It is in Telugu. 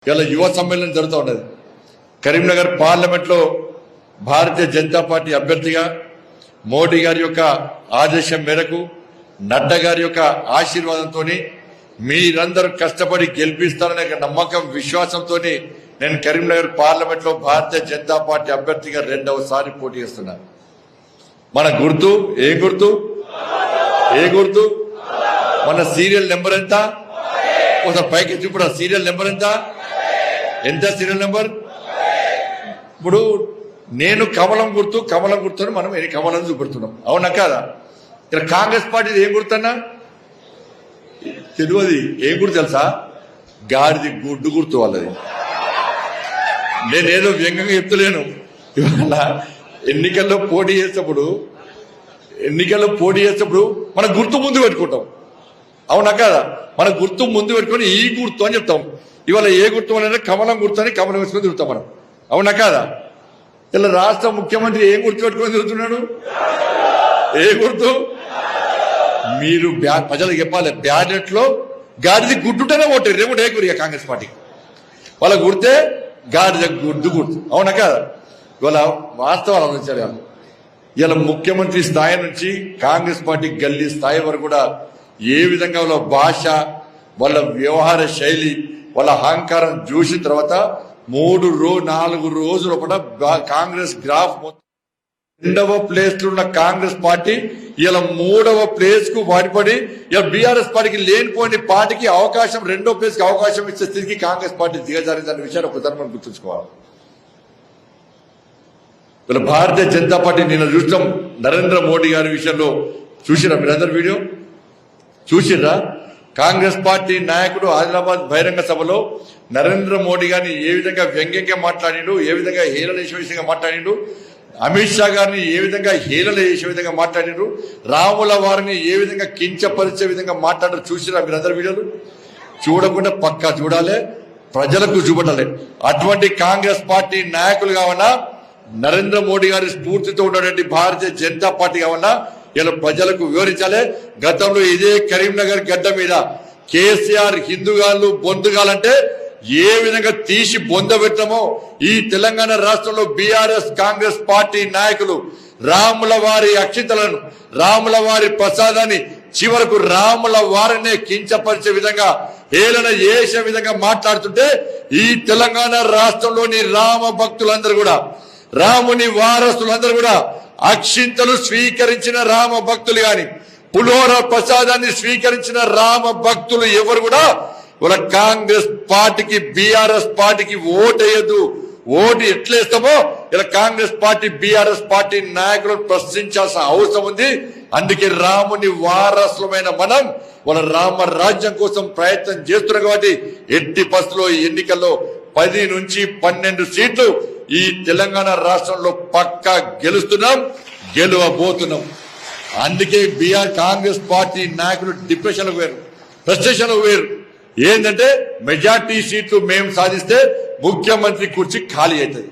ఇలా యువ సమ్మేళనం జరుగుతూ ఉన్నది. కరీంనగర్ పార్లమెంట్ లో భారతీయ జనతా పార్టీ అభ్యర్థిగా మోడీ గారి యొక్క ఆదేశం మేరకు నడ్డా గారి యొక్క ఆశీర్వాదంతో మీరందరూ కష్టపడి గెలిపిస్తారనే నమ్మకం విశ్వాసంతో నేను కరీంనగర్ పార్లమెంట్ లో భారతీయ జనతా పార్టీ అభ్యర్థిగా రెండవసారి పోటీ చేస్తున్నాను. మన గుర్తు ఏ గుర్తు మన సీరియల్ నెంబర్ ఎంత? ఒకసారి పైకి చూపుడు సీరియల్ నెంబర్ ఎంత సీరియల్ నెంబర్? ఇప్పుడు నేను కమలం గుర్తుని మనం కమలం చూపెడుతున్నాం, అవునా కాదా? ఇక్కడ కాంగ్రెస్ పార్టీ ఏం గుర్తన్నా తెలియదు. ఏం గుర్తు తెలుసా? గాడిది గుడ్డు గుర్తు వాళ్ళది. నేనేదో వ్యంగ్యంగా చెప్తలేను. ఇవాళ ఎన్నికల్లో పోటీ చేసేటప్పుడు మన గుర్తు ముందు పెట్టుకుంటాం, అవునా కాదా? మన గుర్తు ముందు పెట్టుకుని ఈ గుర్తు అని చెప్తాం. ఇవాళ ఏ గుర్తు అనేది కమలం గుర్తు అని కమలం వేసుకొని తిరుగుతాం మనం, అవునా కాదా? ఇలా రాష్ట్ర ముఖ్యమంత్రి ఏం గుర్తు పెట్టుకొని తిరుగుతున్నాడు? ఏ గుర్తు? మీరు ప్రజలకు చెప్పాలి, బ్యాలెట్ లో గాడిది గుడ్డుటనే ఓటారు, రేపు డేకూరు కాంగ్రెస్ పార్టీకి. వాళ్ళ గుర్తే గాడిద గుర్తు, అవునా కాదా? ఇవాళ వాస్తవాలు అందించారు. ఇలా ముఖ్యమంత్రి స్థాయి నుంచి కాంగ్రెస్ పార్టీ గల్లీ స్థాయి వరకు కూడా ఏ విధంగా వాళ్ళ భాష, వాళ్ళ వ్యవహార శైలి, వాళ్ళ అహంకారం చూసిన తర్వాత 3-4 రోజుల కాంగ్రెస్ గ్రాఫ్ రెండవ ప్లేస్ లో ఉన్న కాంగ్రెస్ పార్టీ ఇలా 3వ ప్లేస్ కు వాడిపడి ఇలా బీఆర్ఎస్ పార్టీకి లేనిపోయిన పార్టీకి అవకాశం, రెండో ప్లేస్ కి అవకాశం ఇచ్చే స్థితికి కాంగ్రెస్ పార్టీ దిగజారిందనే విషయాన్ని ఒకసారి మనం గుర్తుంచుకోవాలి. ఇలా భారతీయ జనతా పార్టీ నిన్న చూస్తాం నరేంద్ర మోడీ గారి విషయంలో చూసిరా? మీరందరూ వీడియో చూసిరా? కాంగ్రెస్ పార్టీ నాయకుడు ఆదిలాబాద్ బహిరంగ సభలో నరేంద్ర మోడీ గారిని ఏ విధంగా వ్యంగ్యంగా మాట్లాడిండు, ఏ విధంగా హేళన చేసే విషయంగా మాట్లాడిండు, అమిత్ షా గారిని ఏ విధంగా హేళన చేసే విధంగా మాట్లాడిండ్రు, రాముల వారిని ఏ విధంగా కించపరిచే విధంగా మాట్లాడారు చూసిరా? మీరందరూ వీడియోలు చూడకుండా పక్కా చూడాలి, ప్రజలకు చూపడాలి. అటువంటి కాంగ్రెస్ పార్టీ నాయకులు కావన్నా, నరేంద్ర మోడీ గారి స్ఫూర్తితో ఉన్నటువంటి భారతీయ జనతా పార్టీ కావన్నా ఇలా ప్రజలకు వివరించాలి. గతంలో ఇదే కరీంనగర్ గడ్డ మీద కేసీఆర్ హిందూగాళ్ళు బొందుగాలంటే ఏ విధంగా తీసి బొంద పెట్టమో ఈ తెలంగాణ రాష్ట్రంలో బీఆర్ఎస్ కాంగ్రెస్ పార్టీ నాయకులు రాముల వారి అక్షింతలను, రాముల వారి ప్రసాదాన్ని చివరకు రాముల వారినే కించపరిచే విధంగా, హేళన చేసే విధంగా మాట్లాడుతుంటే ఈ తెలంగాణ రాష్ట్రంలోని రామ భక్తులందరూ కూడా, రాముని వారసులందరూ కూడా, అక్షింతలు స్వీకరించిన రామ భక్తులు గాని, పులిహోర ప్రసాదాన్ని స్వీకరించిన రామ భక్తులు ఎవరు కూడా వాళ్ళ కాంగ్రెస్ పార్టీకి, బీఆర్ఎస్ పార్టీకి ఓటేయద్దు. ఓటు ఎట్లేస్తామో ఇలా కాంగ్రెస్ పార్టీ, బీఆర్ఎస్ పార్టీ నాయకులను ప్రశ్నించాల్సిన అవసరం ఉంది. అందుకే రాముని వారసులమైన మనం వాళ్ళ రామ రాజ్యం కోసం ప్రయత్నం చేస్తున్నాం. కాబట్టి ఎట్టి పరిస్థితుల్లో ఈ ఎన్నికల్లో 10 నుంచి 12 సీట్లు ఈ తెలంగాణ రాష్ట్రంలో పక్కా గెలవబోతున్నాం. అందుకే కాంగ్రెస్ పార్టీ నాయకులు డిప్రెషన్లకు వేరు, ఫ్రస్ట్రేషన్లకు వేరు. ఏంటంటే మెజార్టీ సీట్లు మేము సాధిస్తే ముఖ్యమంత్రి కుర్చీ ఖాళీ అవుతుంది.